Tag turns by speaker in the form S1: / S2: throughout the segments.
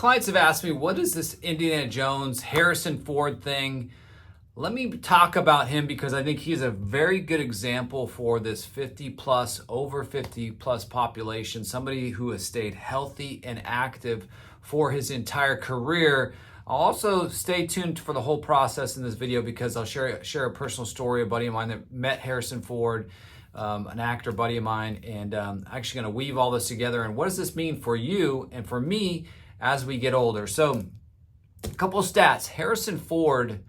S1: clients have asked me, what is this Indiana Jones, Harrison Ford thing? Let me talk about him because I think he's a very good example for this 50 plus, over 50 plus population, somebody who has stayed healthy and active for his entire career. I'll also stay tuned for the whole process in this video because I'll share a personal story. A buddy of mine that met Harrison Ford, an actor buddy of mine, and I'm actually going to weave all this together. And what does this mean for you and for me as we get older? So a couple of stats. Harrison Ford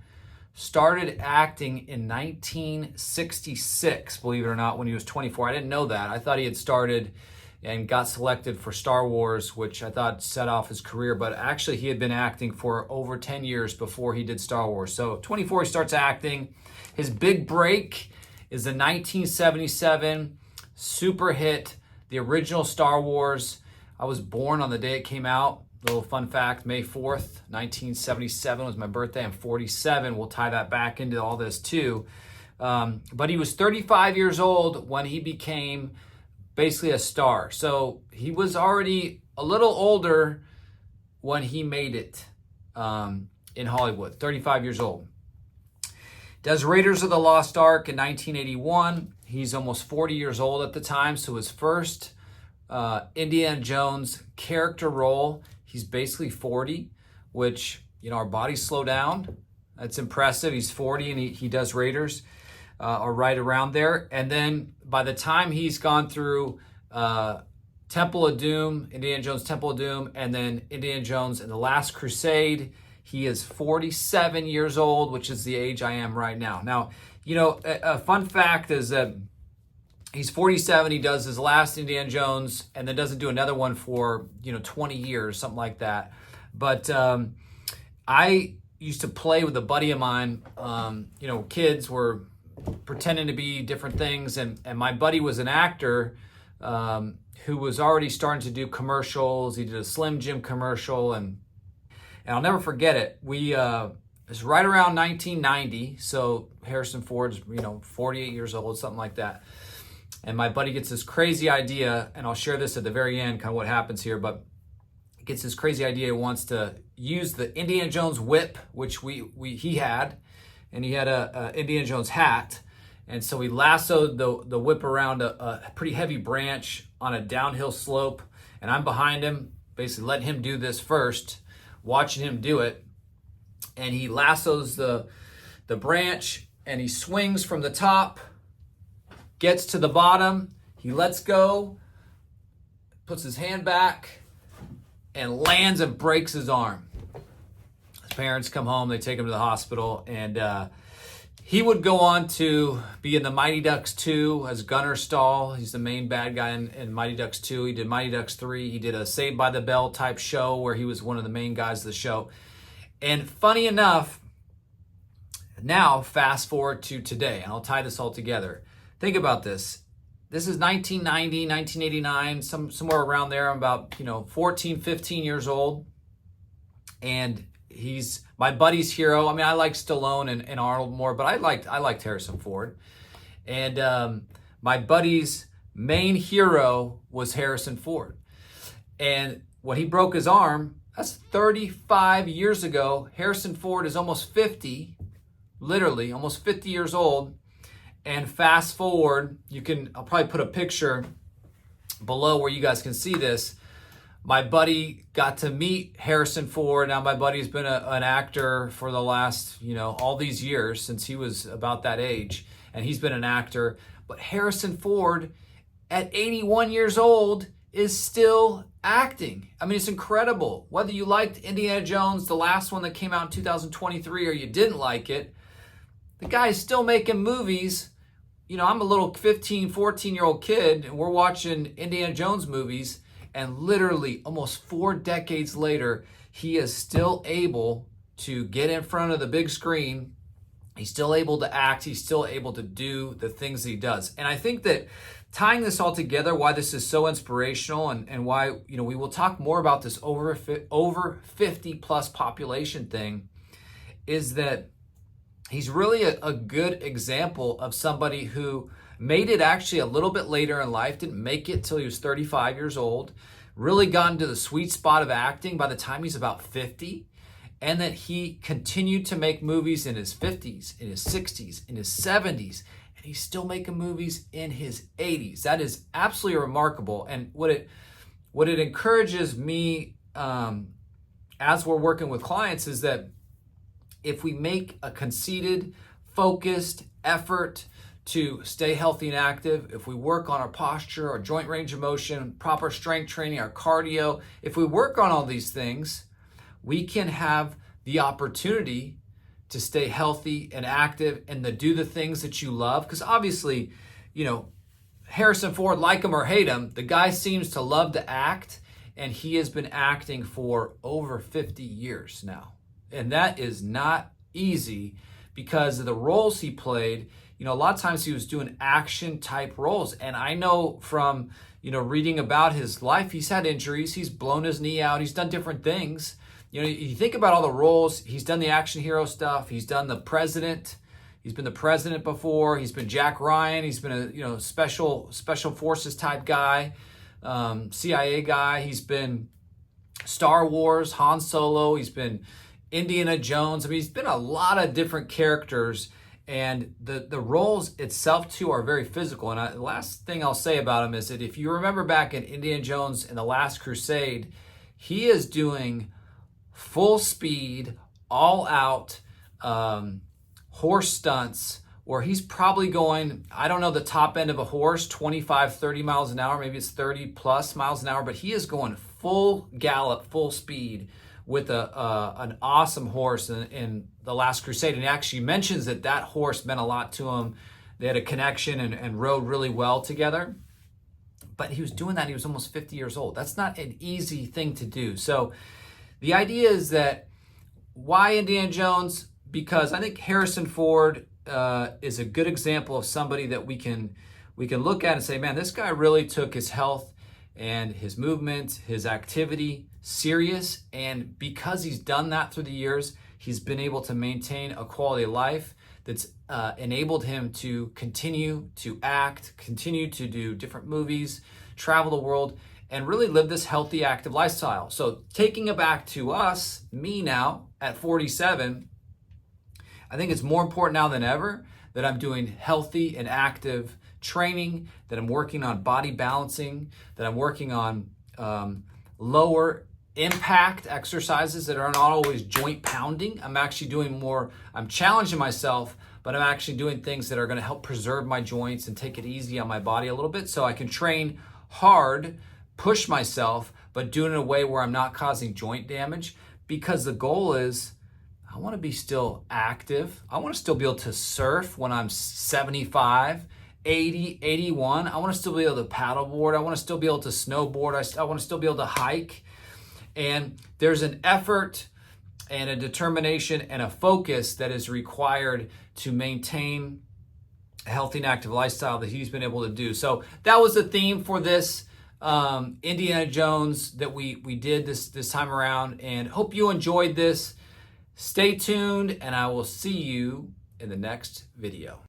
S1: started acting in 1966, believe it or not, when he was 24. I didn't know that. I thought he had started and got selected for Star Wars, which I thought set off his career, but actually he had been acting for over 10 years before he did Star Wars. So 24, he starts acting. His big break is the 1977 super hit, the original Star Wars. I was born on the day it came out. Little fun fact, May 4th, 1977 was my birthday. I'm 47. We'll tie that back into all this too. But he was 35 years old when he became basically a star. So he was already a little older when he made it in Hollywood, 35 years old. Does Raiders of the Lost Ark in 1981. He's almost 40 years old at the time. So his first Indiana Jones character role, he's basically 40, which, our bodies slow down. That's impressive. He's 40 and he does Raiders, or right around there. And then by the time he's gone through Temple of Doom, Indiana Jones Temple of Doom, and then Indiana Jones and the Last Crusade, he is 47 years old, which is the age I am right now. Now, a fun fact is that he's 47, he does his last Indiana Jones, and then doesn't do another one for, 20 years, something like that. But I used to play with a buddy of mine. Kids were pretending to be different things, and my buddy was an actor who was already starting to do commercials. He did a Slim Jim commercial, and I'll never forget it. It was right around 1990, so Harrison Ford's 48 years old, something like that. And my buddy gets this crazy idea, and I'll share this at the very end, kind of what happens here, but he gets this crazy idea. He wants to use the Indiana Jones whip, which he had, and he had a Indiana Jones hat. And so he lassoed the whip around a pretty heavy branch on a downhill slope, and I'm behind him, basically letting him do this first, watching him do it. And he lassos the branch, and he swings from the top, gets to the bottom, he lets go, puts his hand back, and lands and breaks his arm. His parents come home, they take him to the hospital, and he would go on to be in the Mighty Ducks 2 as Gunnar Stahl. He's the main bad guy in Mighty Ducks 2. He did Mighty Ducks 3. He did a Saved by the Bell type show where he was one of the main guys of the show. And funny enough, now fast forward to today, and I'll tie this all together. Think about this. This is 1990, 1989, somewhere around there. I'm about 14, 15 years old. And he's my buddy's hero. I mean, I like Stallone and Arnold more, but I liked Harrison Ford. And my buddy's main hero was Harrison Ford. And when he broke his arm, that's 35 years ago. Harrison Ford is almost 50, literally almost 50 years old. And fast forward, I'll probably put a picture below where you guys can see this. My buddy got to meet Harrison Ford. Now my buddy's been an actor for the last, all these years since he was about that age. And he's been an actor. But Harrison Ford at 81 years old is still acting. I mean, it's incredible. Whether you liked Indiana Jones, the last one that came out in 2023, or you didn't like it, the guy is still making movies. I'm a little 15, 14-year-old kid, and we're watching Indiana Jones movies, and literally almost 4 decades later, he is still able to get in front of the big screen. He's still able to act. He's still able to do the things that he does. And I think that tying this all together, why this is so inspirational, and why, we will talk more about this over 50 plus population thing, is that he's really a good example of somebody who made it actually a little bit later in life, didn't make it till he was 35 years old, really got into the sweet spot of acting by the time he's about 50, and that he continued to make movies in his 50s, in his 60s, in his 70s, and he's still making movies in his 80s. That is absolutely remarkable. And what it encourages me as we're working with clients is that if we make a conceited, focused effort to stay healthy and active, if we work on our posture, our joint range of motion, proper strength training, our cardio, if we work on all these things, we can have the opportunity to stay healthy and active and to do the things that you love. Because obviously, you know, Harrison Ford, like him or hate him, the guy seems to love to act, and he has been acting for over 50 years now. And that is not easy because of the roles he played. You know, a lot of times he was doing action type roles. And I know from, you know, reading about his life, he's had injuries, he's blown his knee out, he's done different things. You know, you think about all the roles, he's done the action hero stuff, he's done the president, he's been the president before, he's been Jack Ryan, he's been a, you know, special forces type guy, CIA guy, he's been Star Wars, Han Solo, he's been Indiana Jones. I mean, he's been a lot of different characters, and the roles itself too are very physical. And the last thing I'll say about him is that if you remember back in Indiana Jones and the Last Crusade, he is doing full speed, all out horse stunts where he's probably going, I don't know the top end of a horse, 25, 30 miles an hour, maybe it's 30 plus miles an hour, but he is going full gallop, full speed with an awesome horse in the Last Crusade. And he actually mentions that horse meant a lot to him. They had a connection and rode really well together. But he was doing that, he was almost 50 years old. That's not an easy thing to do. So the idea is that why Indiana Jones? Because I think Harrison Ford is a good example of somebody that we can look at and say, man, this guy really took his health and his movement, his activity serious. And because he's done that through the years, he's been able to maintain a quality of life that's enabled him to continue to act, continue to do different movies, travel the world, and really live this healthy, active lifestyle. So taking it back to us, me now at 47, I think it's more important now than ever that I'm doing healthy and active training, that I'm working on body balancing, that I'm working on lower impact exercises that are not always joint pounding. I'm actually doing more, I'm challenging myself, but I'm actually doing things that are going to help preserve my joints and take it easy on my body a little bit so I can train hard, push myself, but do it in a way where I'm not causing joint damage, because the goal is I want to be still active. I want to still be able to surf when I'm 75, 80, 81. I want to still be able to paddleboard. I want to still be able to snowboard. I want to still be able to hike. And there's an effort and a determination and a focus that is required to maintain a healthy and active lifestyle that he's been able to do. So that was the theme for this Indiana Jones that we did this time around, and hope you enjoyed this. Stay tuned, and I will see you in the next video.